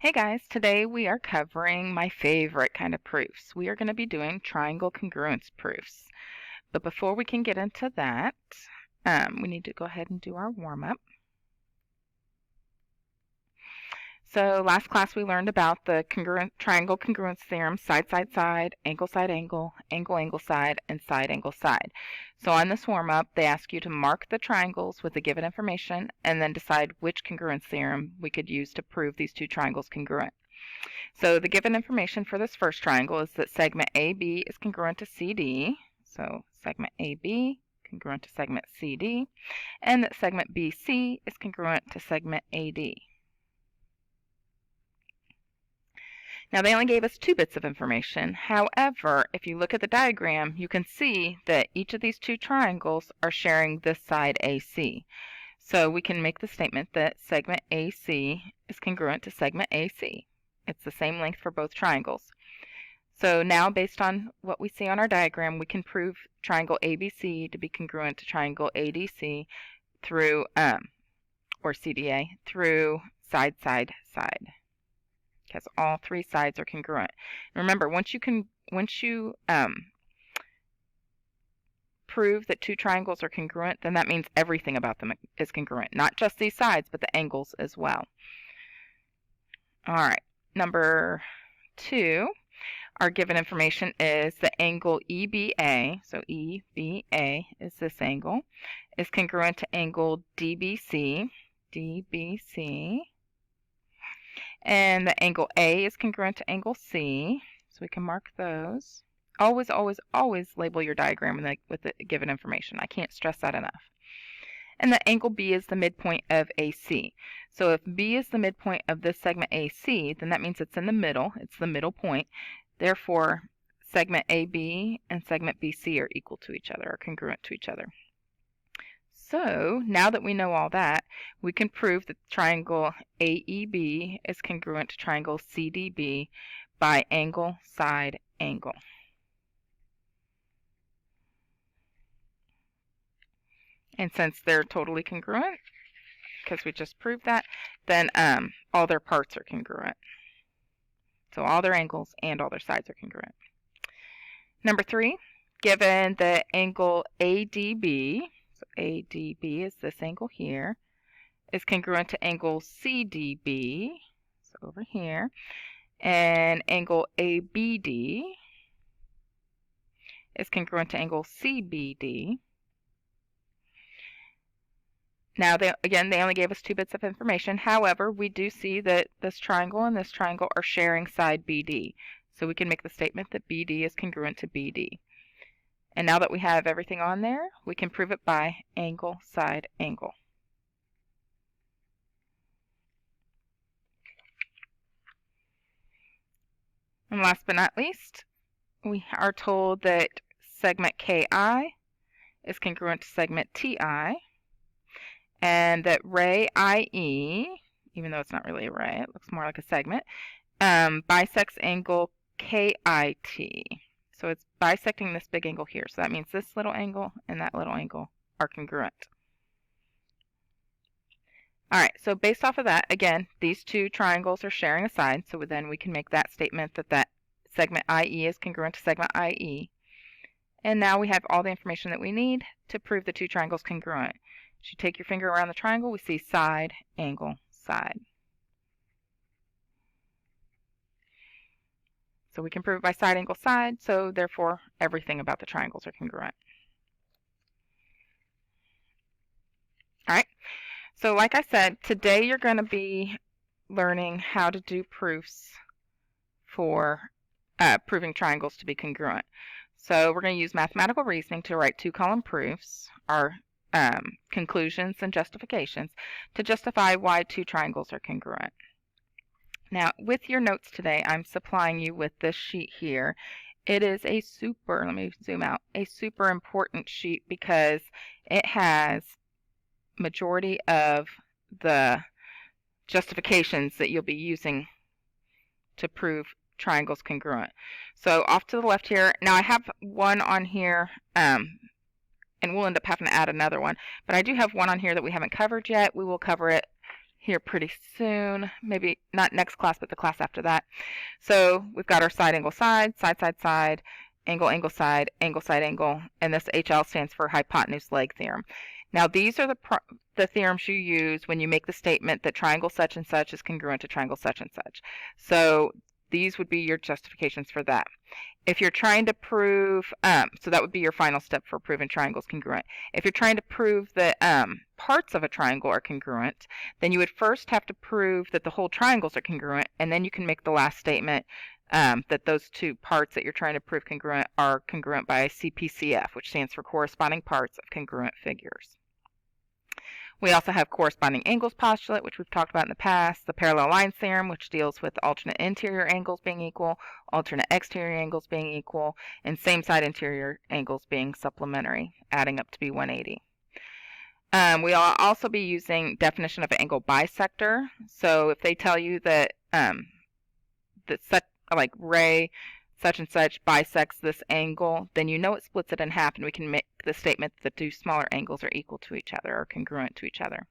Hey guys, today we are covering my favorite kind of proofs. We are going to be doing triangle congruence proofs. But before we can get into that, we need to go ahead and do our warm-up. So last class we learned about the triangle congruence theorem, side, side, side, angle, angle, side, and side, angle, side. So on this warm-up, they ask you to mark the triangles with the given information and then decide which congruence theorem we could use to prove these two triangles congruent. So the given information for this first triangle is that segment AB is congruent to CD. So segment AB congruent to segment CD, and that segment BC is congruent to segment AD. Now they only gave us 2 bits of information. However, if you look at the diagram, you can see that each of these two triangles are sharing this side AC. So we can make the statement that segment AC is congruent to segment AC. It's the same length for both triangles. So now, based on what we see on our diagram, we can prove triangle ABC to be congruent to triangle ADC through, or CDA, through side, side, side, because all 3 sides are congruent. Remember, once you prove that 2 triangles are congruent, then that means everything about them is congruent, not just these sides, but the angles as well. All right. Number 2, our given information is the angle EBA, so EBA is this angle, is congruent to angle DBC, and the angle A is congruent to angle C, so we can mark those. Always, always, always label your diagram with the given information. I can't stress that enough. And the angle B is the midpoint of AC. So if B is the midpoint of this segment AC, then that means it's in the middle. It's the middle point. Therefore, segment AB and segment BC are equal to each other, are congruent to each other. So now that we know all that, we can prove that triangle AEB is congruent to triangle CDB by angle, side, angle. And since they're totally congruent, because we just proved that, then all their parts are congruent. So all their angles and all their sides are congruent. Number 3, given the angle ADB, so ADB is this angle here, is congruent to angle CDB, so over here, and angle ABD is congruent to angle CBD. Now, they only gave us 2 bits of information. However, we do see that this triangle and this triangle are sharing side BD. So we can make the statement that BD is congruent to BD. And now that we have everything on there, we can prove it by angle, side, angle. And last but not least, we are told that segment KI is congruent to segment TI, and that ray IE, even though it's not really a ray, it looks more like a segment, bisects angle KIT. So it's bisecting this big angle here. So that means this little angle and that little angle are congruent. All right, so based off of that, again, these 2 triangles are sharing a side, so then we can make that statement that segment IE is congruent to segment IE. And now we have all the information that we need to prove the 2 triangles congruent. As you take your finger around the triangle, we see side, angle, side. So we can prove it by side, angle, side, so therefore everything about the triangles are congruent. All right, so like I said, today you're going to be learning how to do proofs for proving triangles to be congruent. So we're going to use mathematical reasoning to write 2-column proofs, our conclusions and justifications, to justify why 2 triangles are congruent. Now, with your notes today, I'm supplying you with this sheet here. It is a super, let me zoom out, a super important sheet because it has majority of the justifications that you'll be using to prove triangles congruent. So off to the left here, now I have one on here, and we'll end up having to add another one, but I do have one on here that we haven't covered yet. We will cover it here pretty soon, maybe not next class, but the class after that. So we've got our side, angle, side, side, side, side, angle, angle, side, angle, and this HL stands for hypotenuse leg theorem. Now these are the theorems you use when you make the statement that triangle such and such is congruent to triangle such and such. So these would be your justifications for that. If you're trying to prove, so that would be your final step for proving triangles congruent. If you're trying to prove that parts of a triangle are congruent, then you would first have to prove that the whole triangles are congruent, and then you can make the last statement that those two parts that you're trying to prove congruent are congruent by CPCF, which stands for corresponding parts of congruent figures. We also have corresponding angles postulate, which we've talked about in the past, the parallel lines theorem, which deals with alternate interior angles being equal, alternate exterior angles being equal, and same side interior angles being supplementary, adding up to be 180. We'll also be using definition of an angle bisector. So if they tell you that like ray such and such bisects this angle, then you know it splits it in half, and we can make the statement that the two smaller angles are equal to each other or congruent to each other.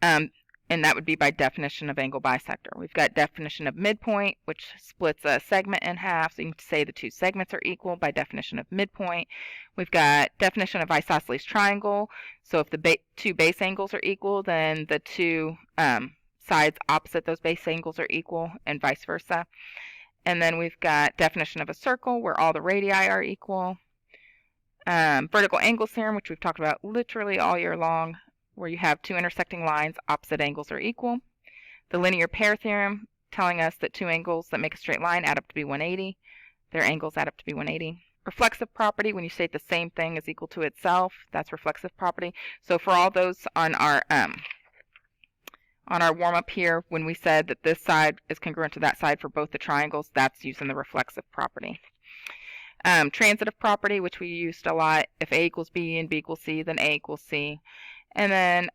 And that would be by definition of angle bisector. We've got definition of midpoint, which splits a segment in half, so you can say the two segments are equal by definition of midpoint. We've got definition of isosceles triangle, so if the two base angles are equal, then the two sides opposite those base angles are equal, and vice versa. And then we've got definition of a circle, where all the radii are equal. Vertical angle theorem, which we've talked about literally all year long, where you have two intersecting lines, opposite angles are equal. The linear pair theorem, telling us that two angles that make a straight line add up to be 180. Their angles add up to be 180. Reflexive property, when you state the same thing is equal to itself, that's reflexive property. So for all those on our warm-up here, when we said that this side is congruent to that side for both the triangles, that's using the reflexive property. Transitive property, which we used a lot, if A equals B and B equals C, then A equals C. And then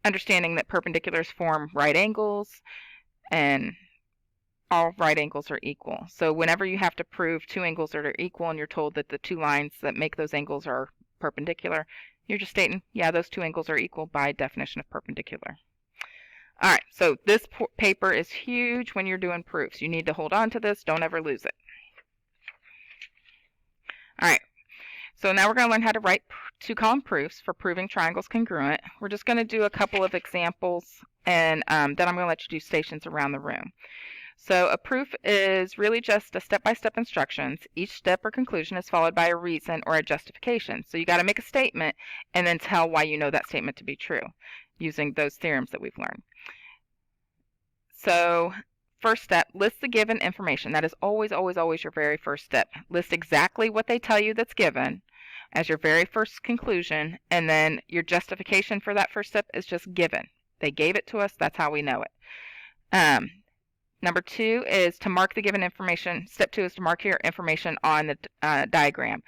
understanding that perpendiculars form right angles, and all right angles are equal. So whenever you have to prove two angles that are equal and you're told that the two lines that make those angles are perpendicular, you're just stating, yeah, those two angles are equal by definition of perpendicular. All right, so this paper is huge when you're doing proofs. You need to hold on to this. Don't ever lose it. All right, so now we're going to learn how to write two-column proofs for proving triangles congruent. We're just going to do a couple of examples, and then I'm going to let you do stations around the room. So a proof is really just a step-by-step instructions. Each step or conclusion is followed by a reason or a justification. So you got to make a statement and then tell why you know that statement to be true using those theorems that we've learned. So first step, list the given information. That is always, always, always your very first step. List exactly what they tell you that's given as your very first conclusion, and then your justification for that first step is just given. They gave it to us, that's how we know it. Number two is to mark the given information. Step two is to mark your information on the diagram.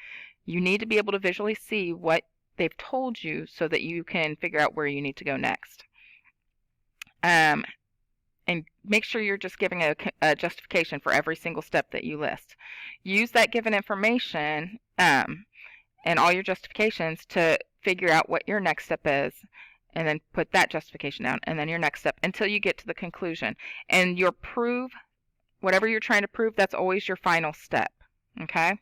You need to be able to visually see what they've told you so that you can figure out where you need to go next. And make sure you're just giving a justification for every single step that you list. Use that given information and all your justifications to figure out what your next step is, and then put that justification down, and then your next step until you get to the conclusion. And your prove, whatever you're trying to prove, that's always your final step. Okay?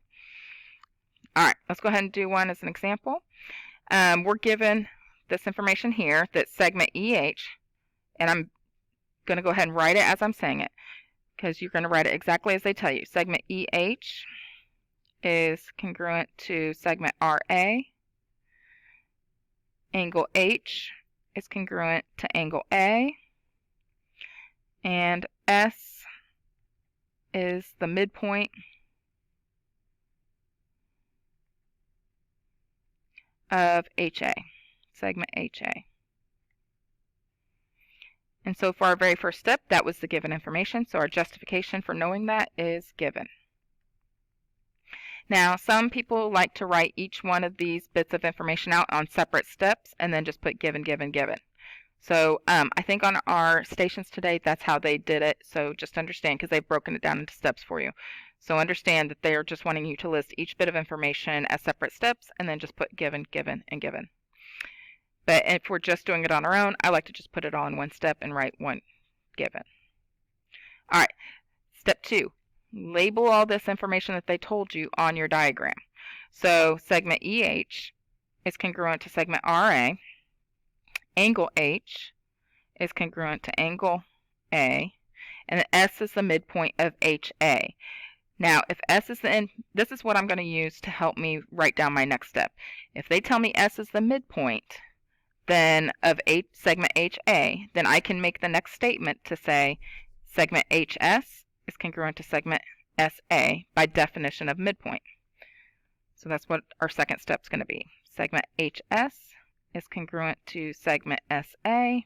All right, let's go ahead and do one as an example. We're given this information here that segment EH, and I'm going to go ahead and write it as I'm saying it, because you're going to write it exactly as they tell you. Segment EH is congruent to segment RA. Angle H is congruent to angle A. And S is the midpoint of HA, segment HA. And so for our very first step, that was the given information. So our justification for knowing that is given. Now, some people like to write each one of these bits of information out on separate steps and then just put given, given, given. So I think on our stations today, that's how they did it. So just understand, because they've broken it down into steps for you. So understand that they are just wanting you to list each bit of information as separate steps and then just put given, given, and given. But if we're just doing it on our own, I like to just put it all in one step and write one given. All right, step 2. Label all this information that they told you on your diagram. So segment EH is congruent to segment RA. Angle H is congruent to angle A. And the S is the midpoint of HA. Now, if S is the end, this is what I'm going to use to help me write down my next step. If they tell me S is the midpoint, then of segment HA, then I can make the next statement to say segment HS is congruent to segment SA by definition of midpoint. So that's what our second step is going to be. Segment HS is congruent to segment SA.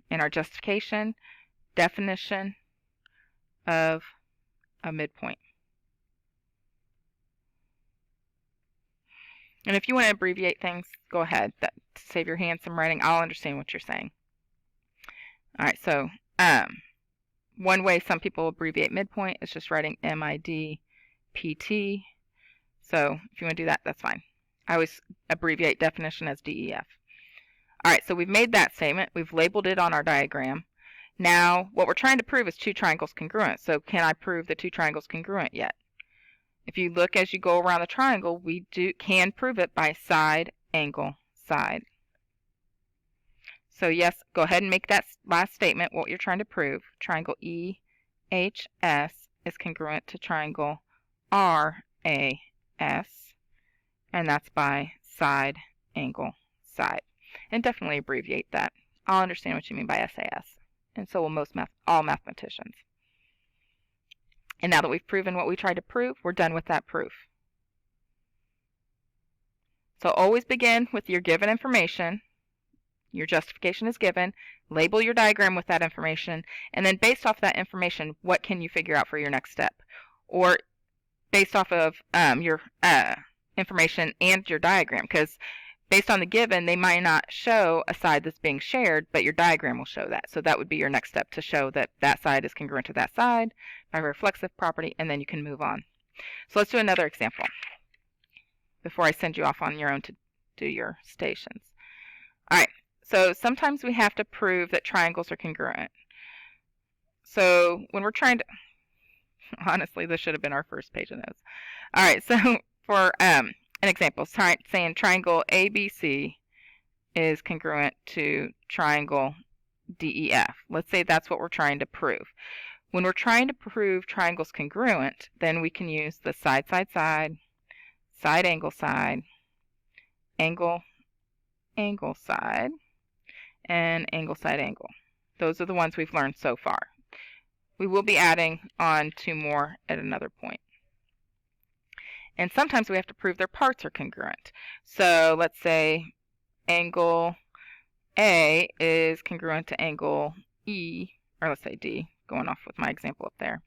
In our justification, definition of a midpoint. And if you want to abbreviate things, go ahead. To save your hand some writing, I'll understand what you're saying. All right, so one way some people abbreviate midpoint is just writing MIDPT. So if you want to do that, that's fine. I always abbreviate definition as DEF. All right, so we've made that statement. We've labeled it on our diagram. Now, what we're trying to prove is two triangles congruent. So can I prove the two triangles congruent yet? If you look as you go around the triangle, we can prove it by side, angle, side. So yes, go ahead and make that last statement, what you're trying to prove. Triangle EHS is congruent to triangle RAS, and that's by side, angle, side. And definitely abbreviate that. I'll understand what you mean by SAS. And so will all mathematicians. And now that we've proven what we tried to prove, we're done with that proof. So always begin with your given information. Your justification is given. Label your diagram with that information. And then based off that information, what can you figure out for your next step? Or based off of your information and your diagram. Because based on the given, they might not show a side that's being shared, but your diagram will show that. So that would be your next step, to show that that side is congruent to that side by reflexive property, and then you can move on. So let's do another example before I send you off on your own to do your stations. All right, so sometimes we have to prove that triangles are congruent. So when we're trying to, honestly, this should have been our first page of notes. All right, so for an example, saying triangle ABC is congruent to triangle DEF. Let's say that's what we're trying to prove. When we're trying to prove triangles congruent, then we can use the side, side, side, side, angle, side, angle, angle, side, and angle, side, angle. Those are the ones we've learned so far. We will be adding on 2 more at another point. And sometimes we have to prove their parts are congruent. So let's say angle A is congruent to angle E, or let's say D, going off with my example up there.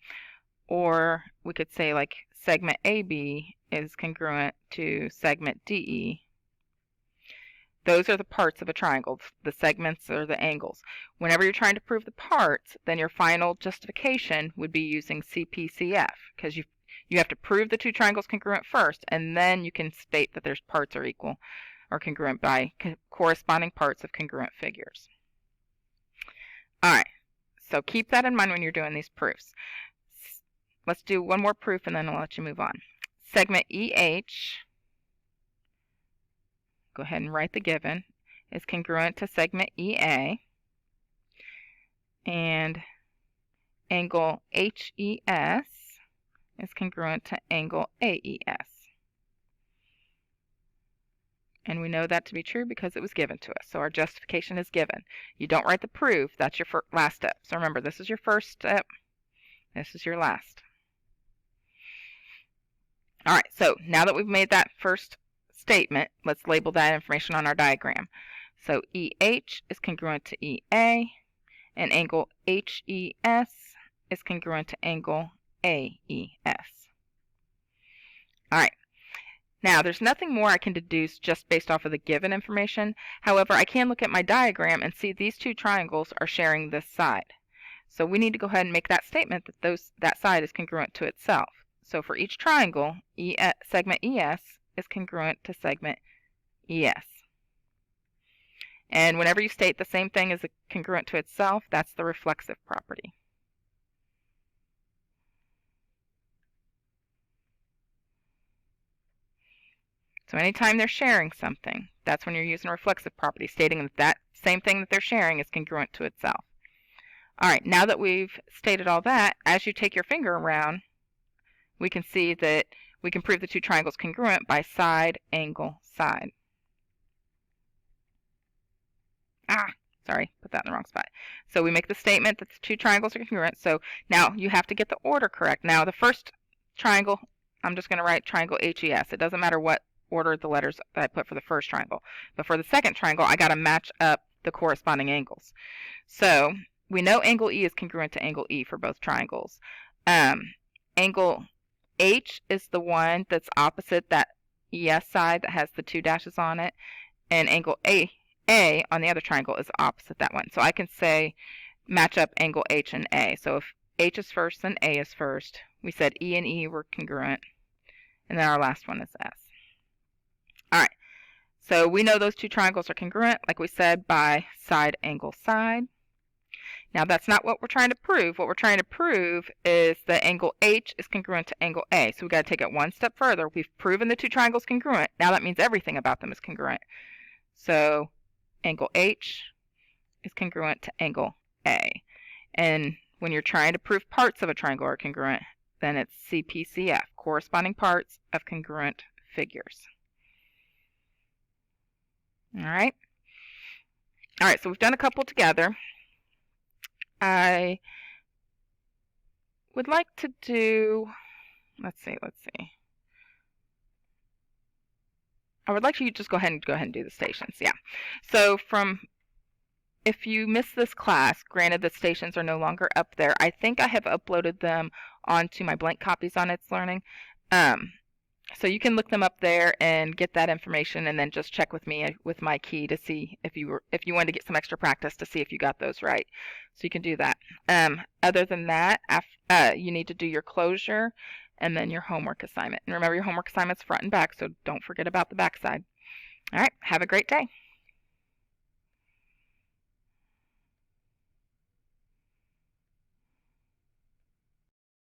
Or we could say like segment AB is congruent to segment DE. Those are the parts of a triangle. The segments are the angles. Whenever you're trying to prove the parts, then your final justification would be using CPCF, because you have to prove the two triangles congruent first, and then you can state that their parts are equal or congruent by corresponding parts of congruent figures. All right, so keep that in mind when you're doing these proofs. Let's do one more proof, and then I'll let you move on. Segment EH, go ahead and write the given, is congruent to segment EA, and angle HES is congruent to angle AES. And we know that to be true because it was given to us. So our justification is given. You don't write the proof. That's your last step. So remember, this is your first step. This is your last. All right, so now that we've made that first statement, let's label that information on our diagram. So EH is congruent to EA, and angle HES is congruent to angle AES. All right. Now, there's nothing more I can deduce just based off of the given information. However, I can look at my diagram and see these two triangles are sharing this side. So we need to go ahead and make that statement that that side is congruent to itself. So for each triangle, segment ES is congruent to segment Yes. And whenever you state the same thing as congruent to itself, that's the reflexive property. So anytime they're sharing something, that's when you're using a reflexive property, stating that that same thing that they're sharing is congruent to itself. All right, now that we've stated all that, as you take your finger around, we can see that we can prove the two triangles congruent by side, angle, side. Sorry, put that in the wrong spot. So we make the statement that the two triangles are congruent. So now you have to get the order correct. Now the first triangle, I'm just going to write triangle HES. It doesn't matter what order the letters that I put for the first triangle. But for the second triangle, I got to match up the corresponding angles. So we know angle E is congruent to angle E for both triangles. Angle H is the one that's opposite that ES side that has the two dashes on it. And angle A on the other triangle is opposite that one. So I can say match up angle H and A. So if H is first, then A is first. We said E and E were congruent. And then our last one is S. All right. So we know those two triangles are congruent, like we said, by side, angle, side. Now that's not what we're trying to prove. What we're trying to prove is that angle H is congruent to angle A. So we've got to take it one step further. We've proven the two triangles congruent. Now that means everything about them is congruent. So angle H is congruent to angle A. And when you're trying to prove parts of a triangle are congruent, then it's CPCF, corresponding parts of congruent figures. All right. All right, so we've done a couple together. I would like to do, let's see. I would like you to just go ahead and do the stations. Yeah. So if you missed this class, granted the stations are no longer up there, I think I have uploaded them onto my blank copies on It's Learning. So you can look them up there and get that information, and then just check with me with my key to see if you wanted to get some extra practice to see if you got those right. So you can do that. Other than that, you need to do your closure and then your homework assignment. And remember, your homework assignment's front and back, so don't forget about the back side. All right, have a great day.